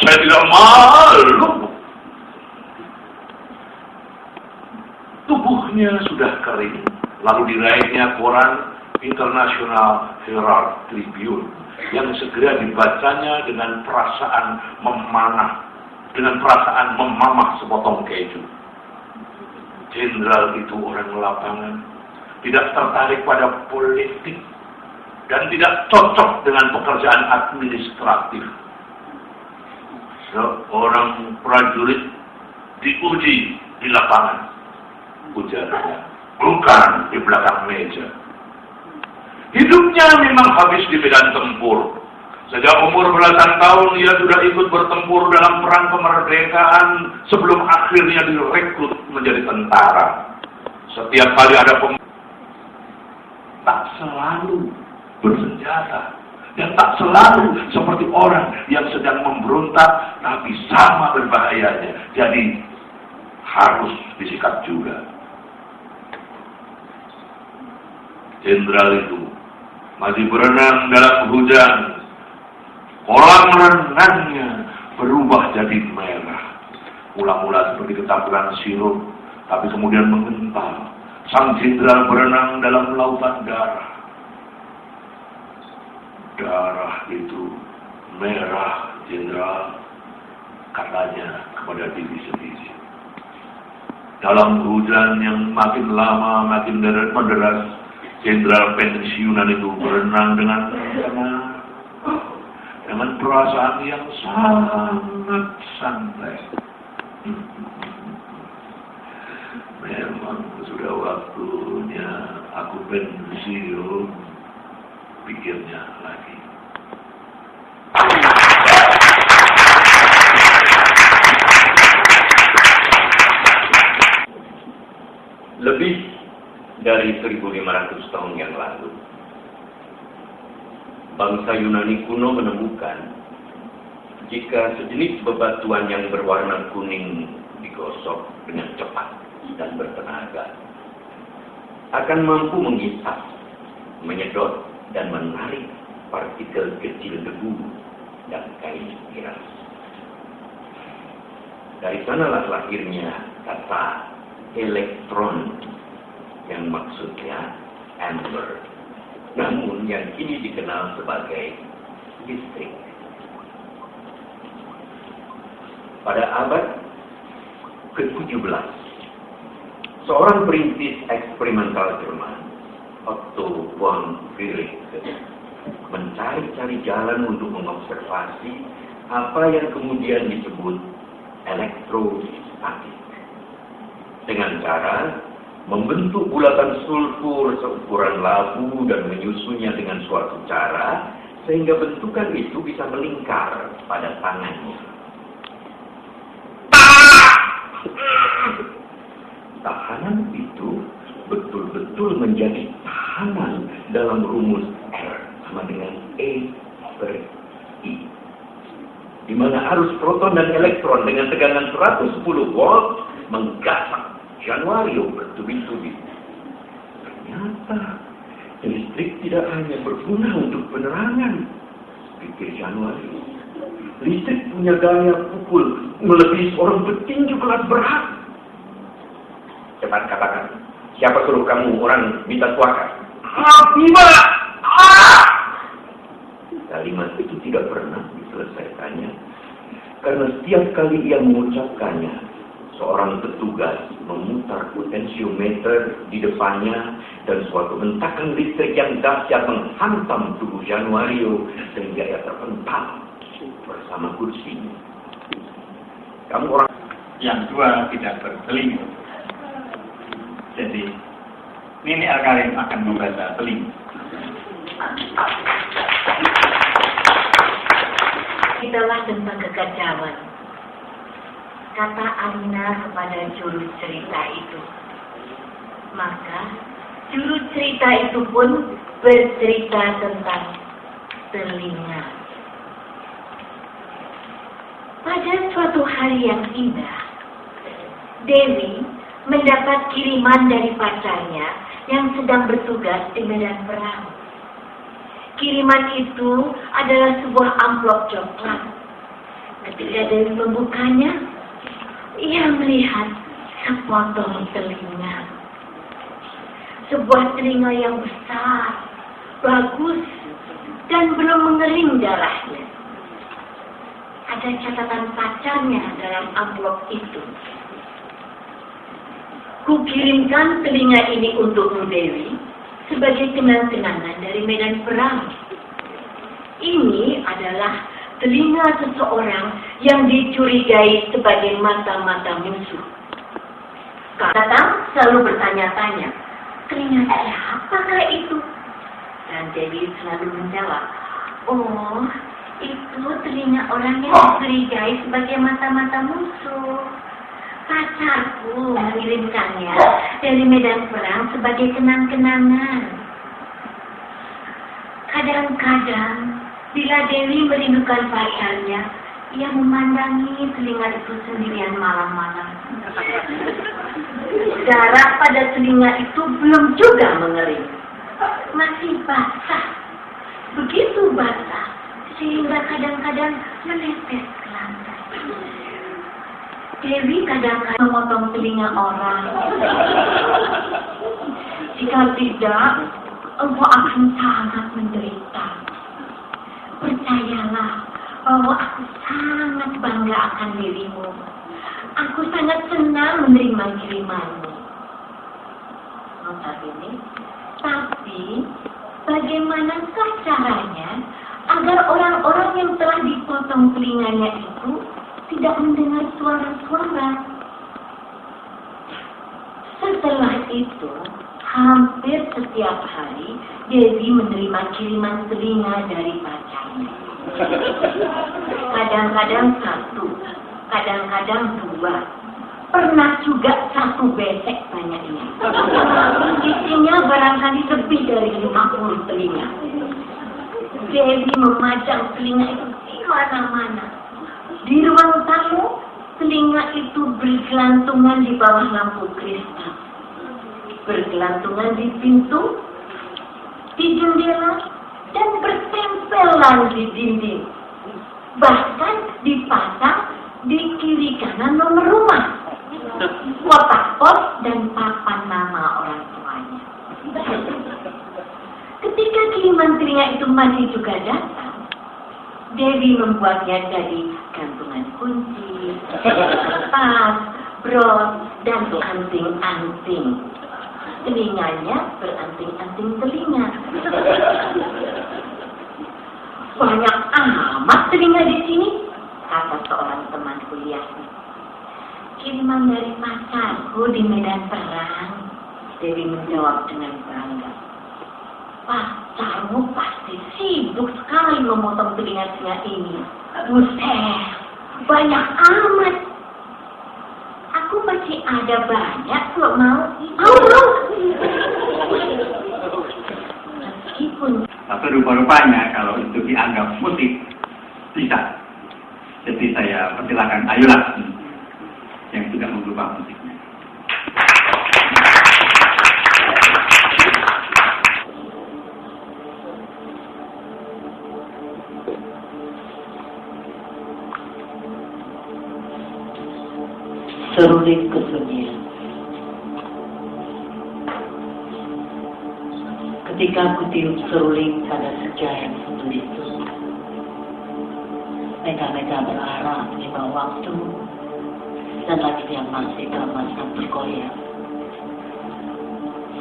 saya tidak malu. Tubuhnya sudah kering, lalu diraihnya koran International Herald Tribune yang segera dibacanya dengan perasaan memamah sepotong keju. Jenderal itu orang lapangan, tidak tertarik pada politik dan tidak cocok dengan pekerjaan administratif. Seorang prajurit diuji di lapangan. Ujarnya, bukan di belakang meja. Hidupnya memang habis di medan tempur. Sejak umur belasan tahun ia sudah ikut bertempur dalam perang kemerdekaan sebelum akhirnya direkrut menjadi tentara. Setiap kali ada tak selalu bersenjata dan tak selalu seperti orang yang sedang memberontak, tapi sama berbahayanya. Jadi harus disikat juga. Jenderal itu masih berenang dalam hujan. Kolam renangnya berubah jadi merah. Mula-mula seperti ketampilan sirup, tapi kemudian mengental. Sang jenderal berenang dalam lautan darah. Darah itu merah, jenderal, katanya kepada diri sendiri. Dalam hujan yang makin lama makin menderas, jenderal pensiunan itu berenang dengan tenang, dengan perasaan yang sangat santai. Memang sudah waktunya aku pensiun, pikirnya lagi. Lebih dari 1500 tahun yang lalu, bangsa Yunani kuno menemukan jika sejenis bebatuan yang berwarna kuning digosok dengan cepat dan bertenaga, akan mampu menghisap, menyedot, dan menarik partikel kecil debu dan kain miras. Dari sanalah lahirnya kata elektron, yang maksudnya amber, namun yang kini dikenal sebagai listrik. Pada abad ke-17, seorang perintis eksperimental Jerman, Otto von Guericke, mencari-cari jalan untuk mengobservasi apa yang kemudian disebut elektrostatik, dengan cara membentuk bulatan sulfur seukuran labu dan menyusunnya dengan suatu cara sehingga bentukan itu bisa melingkar pada tangannya. Tahanan itu betul-betul menjadi tahanan dalam rumus R sama dengan E per I, di mana arus proton dan elektron dengan tegangan 110 volt menggasak Januario bertubi-tubi. Ternyata listrik tidak hanya berguna untuk penerangan, pikir Januario. Listrik punya daya pukul melebihi seorang petinju kelas berat. Cepat katakan, siapa suruh kamu orang bisa tuakan? Bima! Kalimat itu tidak pernah diselesaikannya, karena setiap kali ia mengucapkannya, seorang petugas memutar potensiometer di depannya dan suatu hentakan listrik yang dahsyat menghantam tubuh Januario sehingga ia terpental bersama kursinya. Kamu orang yang dua tidak bertelinga. Jadi Nini Al-Karim akan membaca telinga. Itulah tentang kekacauan, kata Alina kepada juru cerita itu. Maka juru cerita itu pun bercerita tentang telinga. Pada suatu hari yang indah, Dewi mendapat kiriman dari pacarnya yang sedang bertugas di medan perang. Kiriman itu adalah sebuah amplop coklat. Ketika Dewi membukanya, ia melihat sepotong telinga. Sebuah telinga yang besar, bagus, dan belum mengering darahnya. Ada catatan pacarnya dalam amplop itu. Kukirimkan telinga ini untukmu, Dewi, sebagai kenang-kenangan dari medan perang. Ini adalah telinga seseorang yang dicurigai sebagai mata-mata musuh. Kakak selalu bertanya-tanya, telinga siapakah itu? Dan Dewi selalu menjawab, oh, itu telinga orang yang dicurigai sebagai mata-mata musuh. Pacarku mengirimkannya dari medan perang sebagai kenang-kenangan. Kadang-kadang, bila Dewi merindukan pacarnya, ia memandangi telinga itu sendirian malam-malam. Darah pada telinga itu belum juga mengering. Masih basah. Begitu basah, sehingga kadang-kadang menetes ke lantai. Dewi kadang-kadang memotong telinga orang. Jika tidak, engkau akan sangat menderita. Percayalah bahwa aku sangat bangga akan dirimu. Aku sangat senang menerima kirimanmu. Notabene, tapi bagaimanakah caranya agar orang-orang yang telah dipotong telinganya itu tidak mendengar suara-suara? Setelah itu, hampir setiap hari Dewi menerima kiriman telinga dari pacarnya. Kadang-kadang satu, kadang-kadang dua. Pernah juga satu besek banyaknya. Isinya barangkali lebih dari 50 telinga. Dewi memajang telinga itu di mana-mana. Di ruang tamu, telinga itu bergelantungan di bawah lampu kristal. Bergelantungan di pintu, di jendela, dan bertempelan di dinding. Bahkan dipasang di kiri kanan nomor rumah, kotak pos, dan papan nama orang tuanya. Ketika kiriman telinga itu masih juga datang, Dewi membuatnya jadi gantungan kunci, tas, bros, dan anting-anting. Telinganya beranting-anting telinga. Banyak amat telinga di sini, kata seorang teman kuliahnya. Kiriman dari pacarku di medan perang, Dewi menjawab dengan bangga. Pacarmu pasti sibuk sekali memotong telinga-telinga ini. Buset, banyak amat. Aku masih ada banyak kok mau. Meskipun Tapi rupa-rupanya kalau itu dianggap musik, bisa. Jadi saya persilakan Ayolah yang sudah mengubah musiknya. Seruling kesunyian. Ketika aku tiup seruling pada sejarah yang sendu itu, mega-mega berarah menyimpan waktu dan langit yang masih dalam masa bergoyang.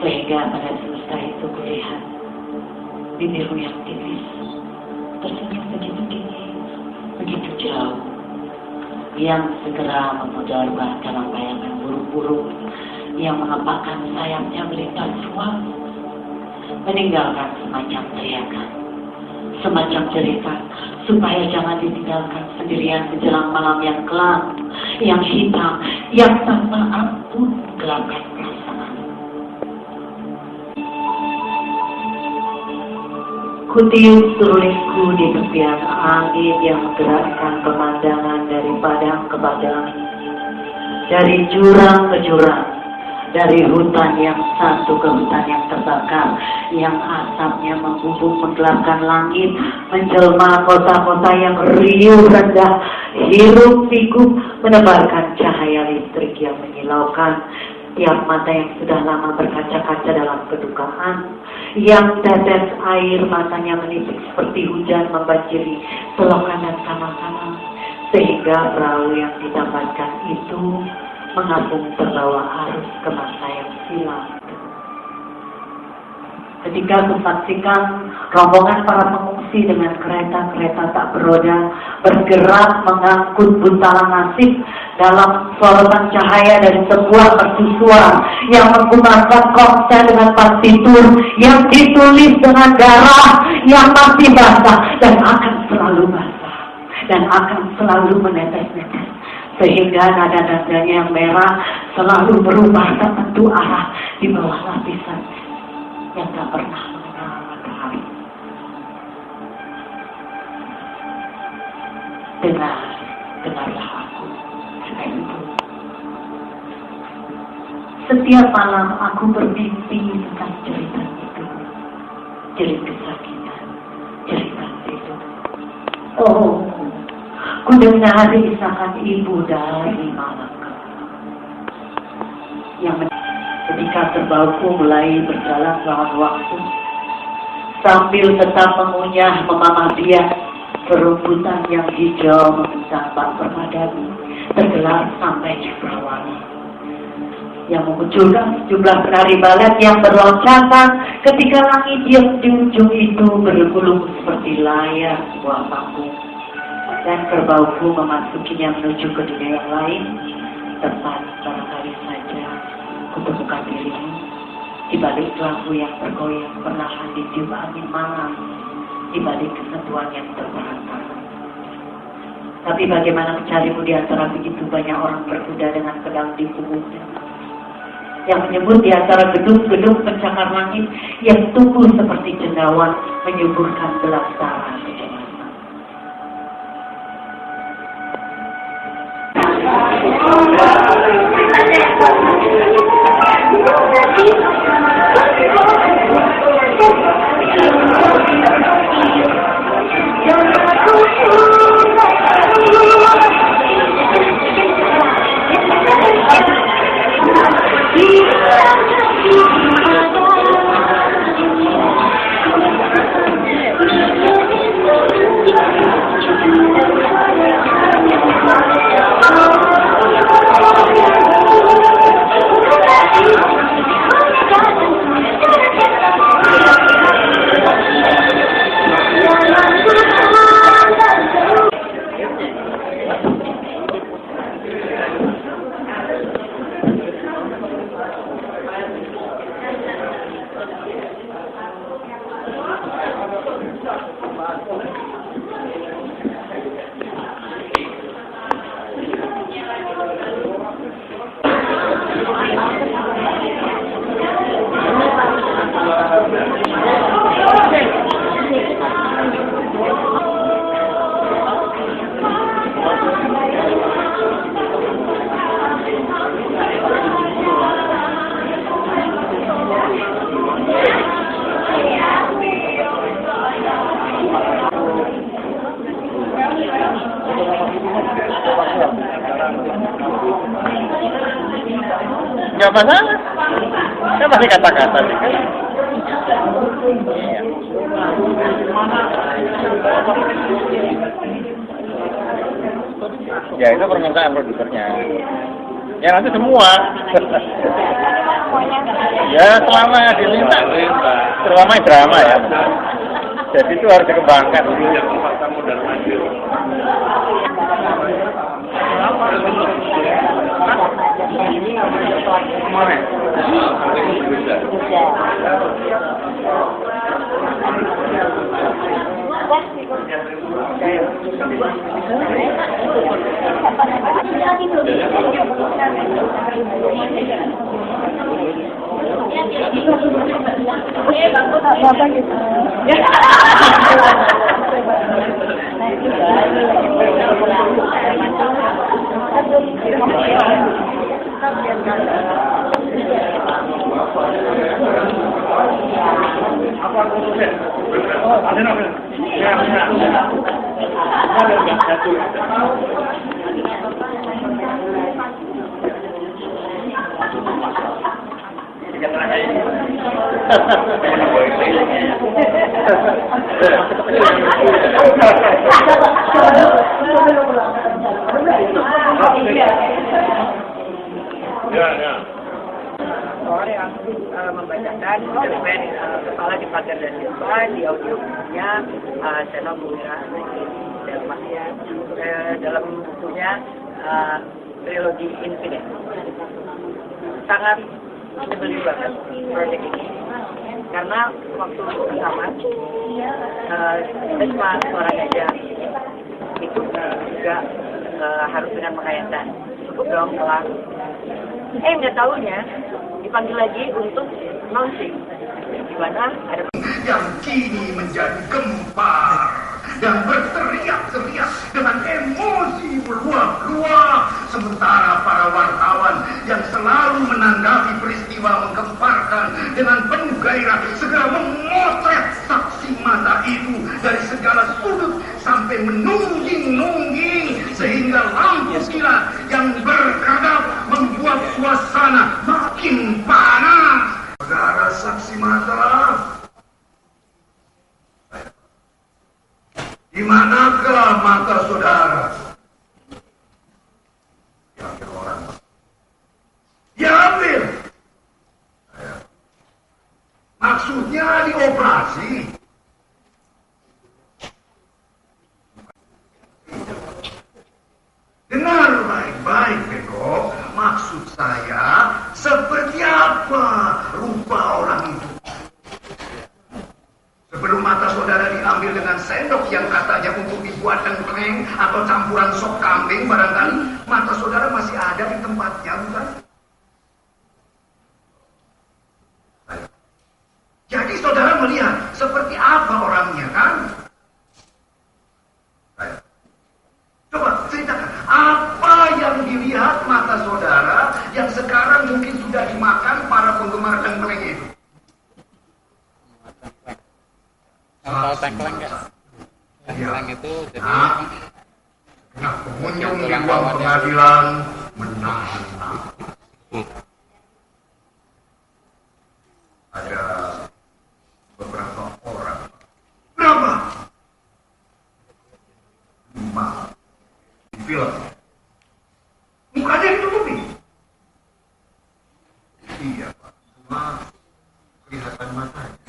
Sehingga pada semesta itu kulihat bibirmu yang tipis tersenyum begitu dingin, begitu jauh, yang segera memudar dalam bayangan burung-burung yang mengepakkan sayapnya melintas ruang, meninggalkan semacam teriakan, semacam cerita, supaya jangan ditinggalkan sendirian menjelang malam yang kelam, yang hitam, yang tanpa ampun gelapkan perasaan. Kutiup serulingku di tepian angin yang menggerakkan pemandangan dari padang ke padang, dari jurang ke jurang, dari hutan yang satu ke hutan yang terbakar, yang asapnya membumbung menggelapkan langit, menjelma kota-kota yang riuh rendah, hiruk pikuk menebarkan cahaya listrik yang menyilaukan tiap mata yang sudah lama berkaca-kaca dalam kedukaan, yang tetes air matanya menipis seperti hujan membanjiri selokan dan kamar-kamar, sehingga perahu yang ditambatkan itu mengapung terbawa arus ke masa yang silam. Ketika kusaksikan rombongan para pengungsi dengan kereta-kereta tak beroda bergerak mengangkut buntalan nasib dalam sorotan cahaya dari sebuah mercusuar yang menggunakan konser dengan partitur yang ditulis dengan darah yang masih basah dan akan selalu basah dan akan selalu menetes-netes, sehingga nada-nadanya yang merah selalu berubah tertentu arah di bawah lapisan yang tak pernah mengenal matahari. Dengarlah aku, kata itu. Setiap malam aku bermimpi tentang cerita itu, cerita kesakitan, cerita itu. Oh, ku dengar isakan ibu dari malam yang ketika kerbauku mulai berjalan lawan waktu, sambil tetap mengunyah memamah dia perumputan yang hijau membentang bak permadani tergelar sampai Ciprawali, yang memunculkan sejumlah penari balet yang berloncatan ketika langit yang di ujung itu bergulung seperti layar sebuah panggung, dan kerbauku memasukinya menuju ke dunia yang lain. Tepat barangkali saja kutemukan dirimu di balik lampu yang bergoyang perlahan ditiup angin malam, di balik kesentuhan yang terbatas. Tapi bagaimana mencarimu di antara begitu banyak orang berkuda dengan pedang di punggungnya, yang menyebut di antara gedung-gedung pencakar langit yang tumbuh seperti cendawan menyuburkan belantara kecemasan. Nggak masalah, kan masih kata-kata sih kan. Ya itu permintaan produsernya. Ya nanti semua. Ya selama diminta, selama drama ya. Jadi itu harus dikembangkan. Sore aku membacakan cerpen Kepala di Pagar dan Desa di audionya channel Bumira dalam bukunya Trilogi Infinite. Sangat nyebelin banget proyek ini karena waktu rekaman kita cuma suaranya aja, itu juga harus dengan penghayatan cukup dong kelar. Nggak tahunya dipanggil lagi untuk launching, di mana ada yang kini menjadi gempar dan berteriak-teriak dengan emosi meluap-luap, sementara para wartawan yang selalu menanggapi peristiwa menggemparkan dengan penuh gairah segera memotret saksi mata itu dari segala sudut sampai menungging-nungging sehingga lampu kilat yang berkadap membuat suasana makin panas. Saudara saksi mata, di manakah mata saudara? Diambil orang. Diambil. Maksudnya dioperasi. Dengar baik-baik, Beko. Maksud saya, seperti apa rupa orang itu? Sebelum mata saudara diambil dengan sendok yang katanya untuk dibuat tengkleng atau campuran sop kambing barangkali, mata saudara masih ada di tempatnya, bukan? Jadi saudara melihat seperti apa orangnya, kan? Coba ceritakan, apa yang dilihat mata saudara yang sekarang mungkin sudah dimakan para penggemar tengkleng itu? Tahu tengkleng nggak? Tengkleng itu jadi nah, pengunjung di ruang pengadilan menahan. Ada beberapa orang. Berapa? 5. Di film. Mukanya ditutupi. Iya, Pak. Cuma kelihatan matanya.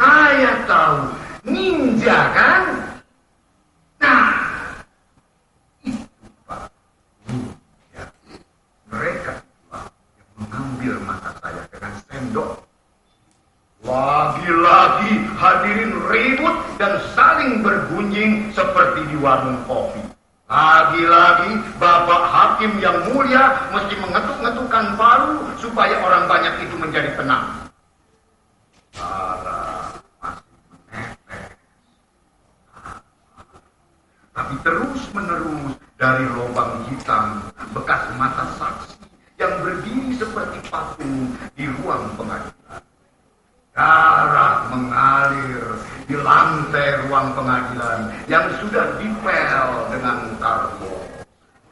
Saya tahu. Ninja, kan? Nah, itu, Pak. Ninja. Mereka, Pak, yang mengambil mata saya dengan sendok. Lagi-lagi hadirin ribut dan saling bergunjing seperti di warung kopi. Lagi-lagi Bapak Hakim yang mulia mesti mengetuk-ngetukkan palu supaya orang banyak itu menjadi tenang. Tapi terus-menerus dari lubang hitam bekas mata saksi yang berdiri seperti patung di ruang pengadilan. Darah mengalir di lantai ruang pengadilan yang sudah dipel dengan karbo.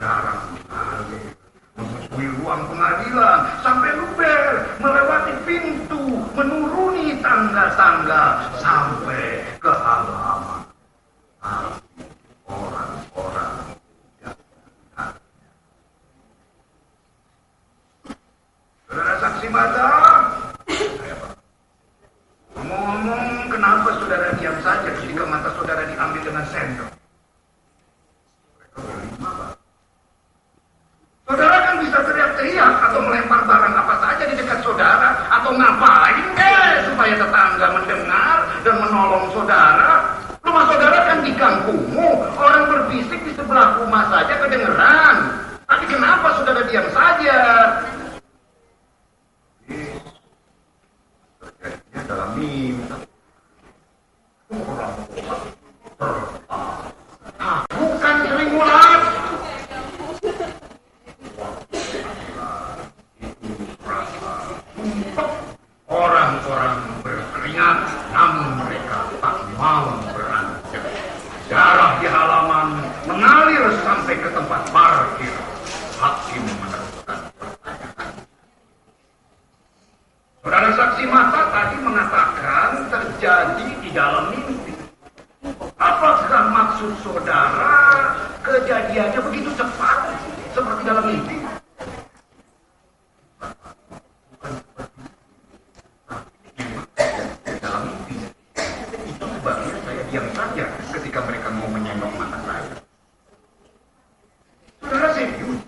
Darah mengalir menyusui ruang pengadilan sampai luber, melewati pintu, menuruni tangga-tangga sampai ke halaman. Orang-orang yang benar. Saudara saksi mata, ngomong-ngomong, kenapa saudara diam saja ketika mata saudara diambil dengan sendok? Mereka berlima, Pak. Saudara kan bisa teriak-teriak atau melempar barang apa saja di dekat saudara atau ngapain supaya tetangga mendengar tempat parkir, hakim meneruskan pertanyaan. Saudara saksi mata tadi mengatakan terjadi di dalam mimpi. Apakah maksud saudara kejadiannya begitu cepat seperti dalam mimpi? Dalam mimpi. Itu sebabnya saya diam saja ketika mereka mau menyendok mata saya. Saudara serius?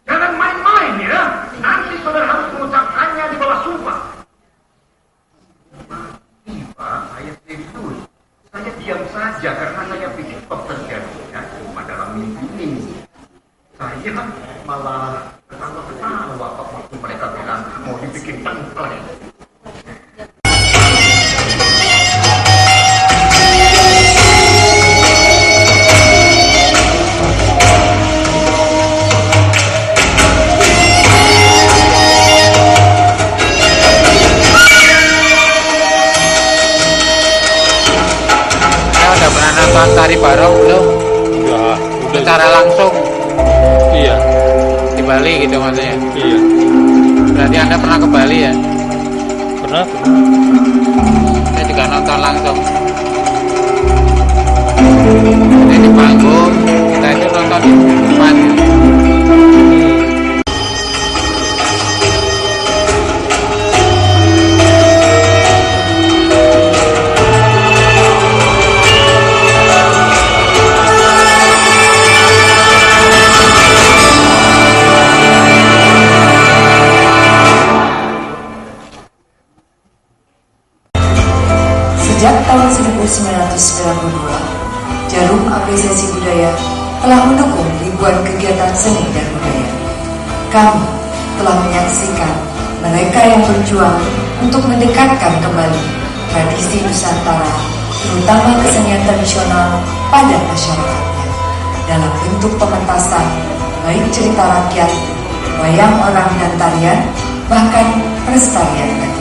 Jangan main-main ya. Nanti saudara harus mengucapkannya di bawah sumpah. Pak, saya serius. Saya diam saja karena saya pikir terjadinya cuma dalam mimpi ini. Saya malah ketawa-ketawa waktu mereka bilang mau dibikin tengkleng. Nonton tari bareng belum? Udah Secara langsung Iya. di Bali gitu maksudnya. Iya. Berarti Anda pernah ke Bali ya? Pernah? Saya juga nonton langsung. Jadi di panggung kita itu nonton di depan. Sejak tahun 1992, Jarum Apresiasi Budaya telah mendukung ribuan kegiatan seni dan budaya. Kami telah menyaksikan mereka yang berjuang untuk mendekatkan kembali tradisi Nusantara, terutama kesenian tradisional pada masyarakatnya, dalam bentuk pementasan, baik cerita rakyat, wayang orang dan tarian, bahkan pelestarian tadi.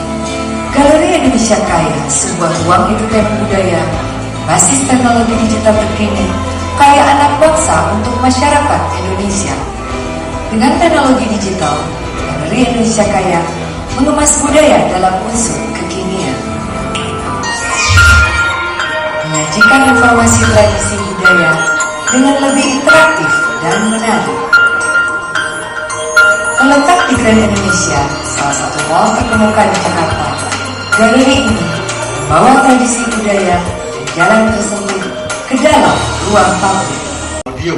Galeri Indonesia Kaya, sebuah ruang entertainment budaya, basis teknologi digital terkini, kaya anak bangsa untuk masyarakat Indonesia. Dengan teknologi digital, Galeri Indonesia Kaya mengemas budaya dalam unsur kekinian. Menyajikan informasi tradisi budaya dengan lebih interaktif dan menarik. Terletak di Grand Indonesia, salah satu mall terkemuka di Jakarta, galeri ini membawa tradisi budaya dan jalan tersebut ke dalam ruang publik. Audio.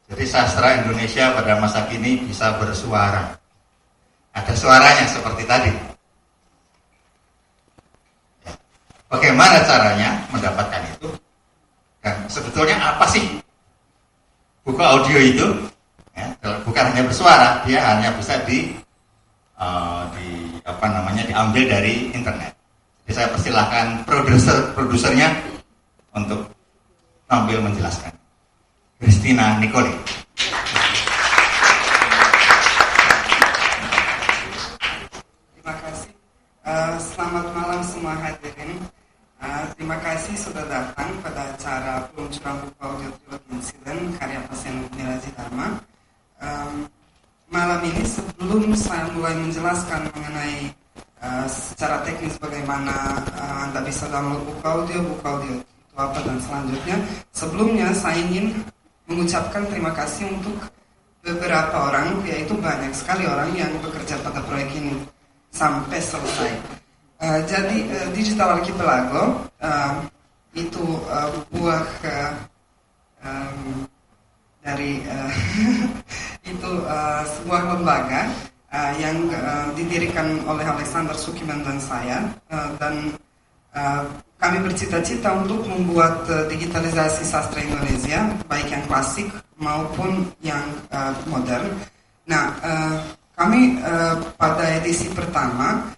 Jadi sastra Indonesia pada masa kini bisa bersuara. Ada suaranya seperti tadi. Ya. Bagaimana caranya mendapatkan itu? Dan sebetulnya apa sih buku audio itu? Ya, bukan hanya bersuara, dia hanya bisa diambil dari internet. Jadi saya persilahkan produsernya untuk tampil menjelaskan. Christina Nicole. Terima kasih. Selamat malam semua hadirin. Terima kasih sudah datang pada acara peluncuran buku audio trilogi insiden karya Pasien Miraji Dharma. Malam ini sebelum saya mulai menjelaskan mengenai secara teknis bagaimana Anda bisa download buku audio itu apa dan selanjutnya, sebelumnya saya ingin mengucapkan terima kasih untuk beberapa orang, yaitu banyak sekali orang yang bekerja pada proyek ini sampai selesai. Jadi Digital Archipelago itu buah dari itu sebuah lembaga yang didirikan oleh Alexander Sukiman dan saya, dan kami bercita-cita untuk membuat digitalisasi sastra Indonesia, baik yang klasik maupun yang modern. Nah, kami pada edisi pertama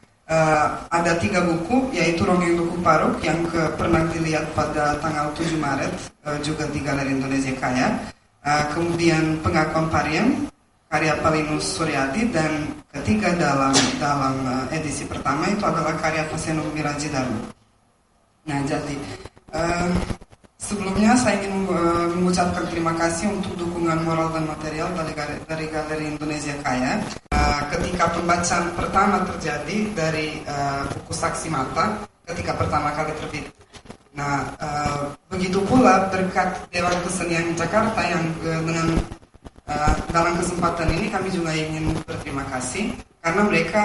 ada 3 buku, yaitu Rongeng Duku Paruk yang pernah dilihat pada tanggal 7 Maret juga di Galeri Indonesia Kaya. Kemudian Pengakuan Pariem karya Palinus Suryadi, dan ketiga dalam edisi pertama itu adalah karya Pasien Miraji Dharma. Nah, jadi Sebelumnya saya ingin mengucapkan terima kasih untuk dukungan moral dan material dari Galeri Indonesia Kaya. Ketika pembacaan pertama terjadi dari buku Saksi Mata, ketika pertama kali terbit. Nah, begitu pula berkat Dewan Kesenian Jakarta yang dengan dalam kesempatan ini kami juga ingin berterima kasih karena mereka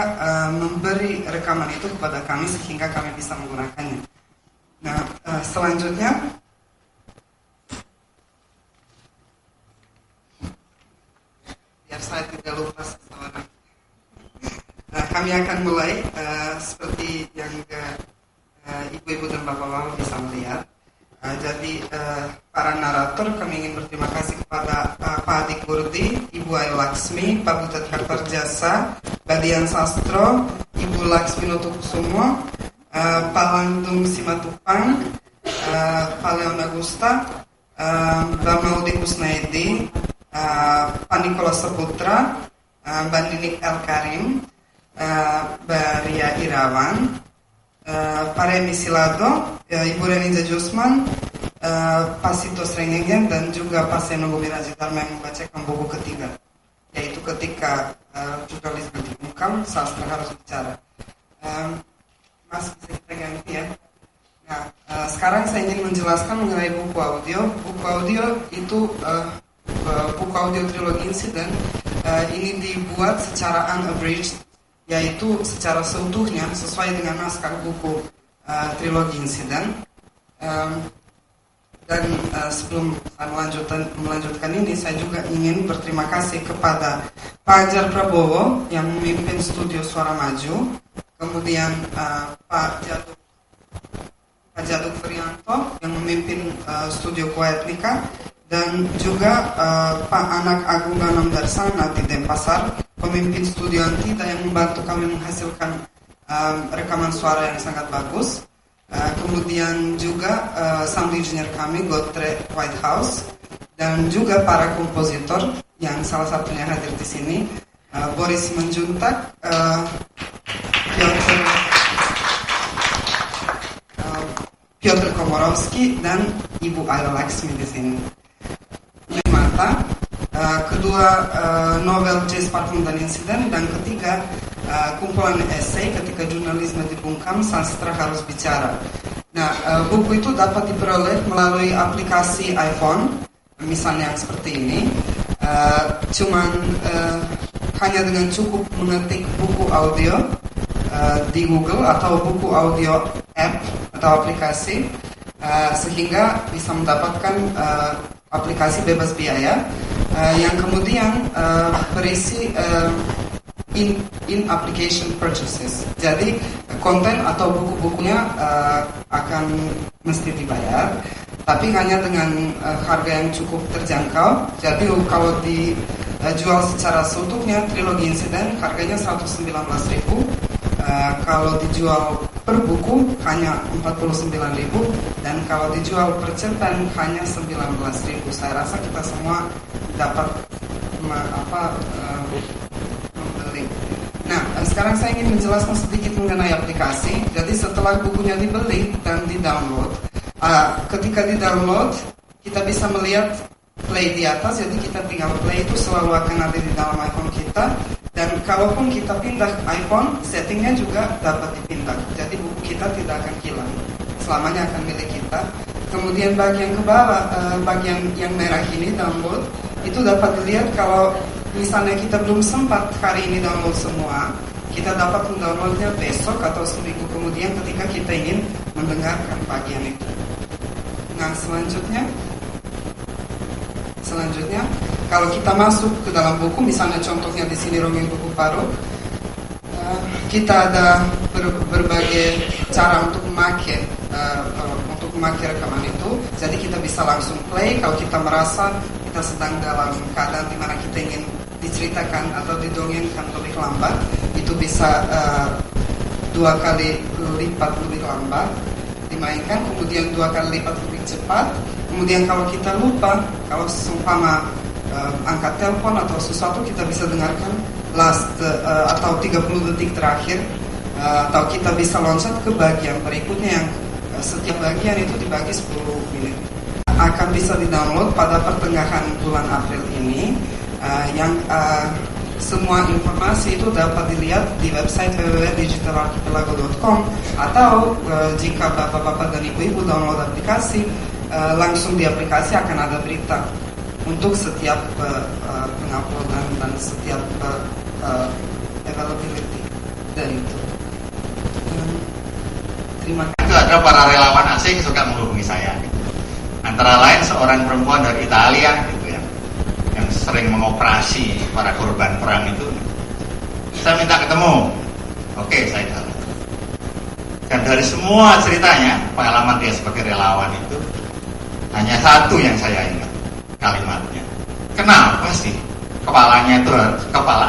memberi rekaman itu kepada kami sehingga kami bisa menggunakannya. Nah, selanjutnya biar saya tidak lupa seseorang. Nah, kami akan mulai seperti yang ibu-ibu dan bapak-bapak bisa melihat. Jadi para narator kami ingin berterima kasih kepada Pak Adi Kurdi, Ibu Ayu Laksmi, Pak Butet Kartarjasa, Badian Sastro, Ibu Laksmi Notokusumo, Pak Landung Simatupang, Pak Leon Agusta, Mbak Maudi Kusnaidi, Pak Nikola Saputra, Mbak Ninik El Karim, Mbak Ria Irawan, Pak Remi Silado, Ibu Renija Jusman, Pak Sito Srengenge, dan juga Pak Seno Gobiraji Dharma yang membacakan buku ketiga, yaitu ketika jurnalisme dibungkam, sastra harus bicara. Mas bisa kita ganti ya. Nah, sekarang saya ingin menjelaskan mengenai buku audio. Buku audio itu buku audio trilogi insiden ini dibuat secara unabridged, yaitu secara seutuhnya sesuai dengan naskah buku trilogi insiden. Dan sebelum saya melanjutkan ini, saya juga ingin berterima kasih kepada Pak Ajar Prabowo yang memimpin studio Suara Maju, kemudian Pak Jaduk Frianto yang memimpin studio Kuaetnika, dan juga Pak Anak Agung Anam Darsana di Denpasar, pemimpin studio Antida yang membantu kami menghasilkan rekaman suara yang sangat bagus. Kemudian juga sound engineer kami Gotre Whitehouse, dan juga para kompositor yang salah satunya hadir di sini, Boris Menjuntak, Piotr Komorowski, dan Ibu Ayu Laksmi di sini. Mata, kedua novel Jazz Parfum dan Insiden, dan ketiga kumpulan esai ketika jurnalisme dibungkam, sastra harus bicara. Nah, buku itu dapat diperoleh melalui aplikasi iPhone, misalnya yang seperti ini. Hanya dengan cukup mengetik buku audio di Google atau buku audio app atau aplikasi, sehingga bisa mendapatkan aplikasi bebas biaya yang kemudian berisi in-application purchases. Jadi konten atau buku-bukunya akan mesti dibayar, tapi hanya dengan harga yang cukup terjangkau. Jadi kalau dijual secara seutuhnya trilogi insiden harganya 119.000. Kalau dijual per buku hanya 49.000, dan kalau dijual per cerpen hanya 19.000. Saya rasa kita semua dapat membeli. Nah, sekarang saya ingin menjelaskan sedikit mengenai aplikasi. Jadi setelah bukunya dibeli dan di-download, ketika di-download kita bisa melihat play di atas. Jadi kita tinggal play, itu selalu akan ada di dalam iPhone kita. Dan kalaupun kita pindah iPhone, settingnya juga dapat dipindah. Jadi buku kita tidak akan hilang, selamanya akan milik kita. Kemudian bagian ke bawah, bagian yang merah ini download, itu dapat dilihat kalau misalnya kita belum sempat hari ini download semua, kita dapat mendownloadnya besok atau seminggu kemudian ketika kita ingin mendengarkan bagian itu. Nah, selanjutnya kalau kita masuk ke dalam buku, misalnya contohnya di sini Rongeng Buku Paruh, kita ada berbagai cara untuk memakai rekaman itu. Jadi kita bisa langsung play kalau kita merasa kita sedang dalam keadaan di mana kita ingin diceritakan atau didongengkan lebih lambat, itu bisa 2 kali lipat lebih lambat dimainkan, kemudian 2 kali lipat lebih cepat. Kemudian kalau kita lupa, kalau seumpama angkat telepon atau sesuatu, kita bisa dengarkan atau 30 detik terakhir, atau kita bisa loncat ke bagian berikutnya yang setiap bagian itu dibagi 10 menit. akan bisa di-download pada pertengahan bulan April ini. Semua informasi itu dapat dilihat di website www.digitalarchipelago.com, atau jika bapak-bapak dan ibu-ibu download aplikasi, langsung di aplikasi akan ada berita untuk setiap penguploadan dan setiap availability dari itu. Terima kasih. Itu ada para relawan asing suka menghubungi saya. Antara lain seorang perempuan dari Italia gitu ya, yang sering mengoperasi para korban perang itu. Saya minta ketemu. Oke, saya datang. Dan dari semua ceritanya, pengalaman dia sebagai relawan itu, hanya satu yang saya ingat kalimatnya. Kenapa sih kepala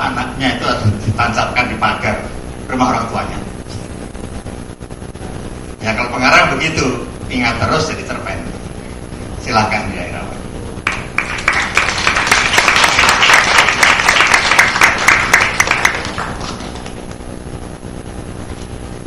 anaknya itu harus ditancapkan di pagar rumah orang tuanya? Ya kalau pengarang begitu, ingat terus jadi cerpen. Silakan ya.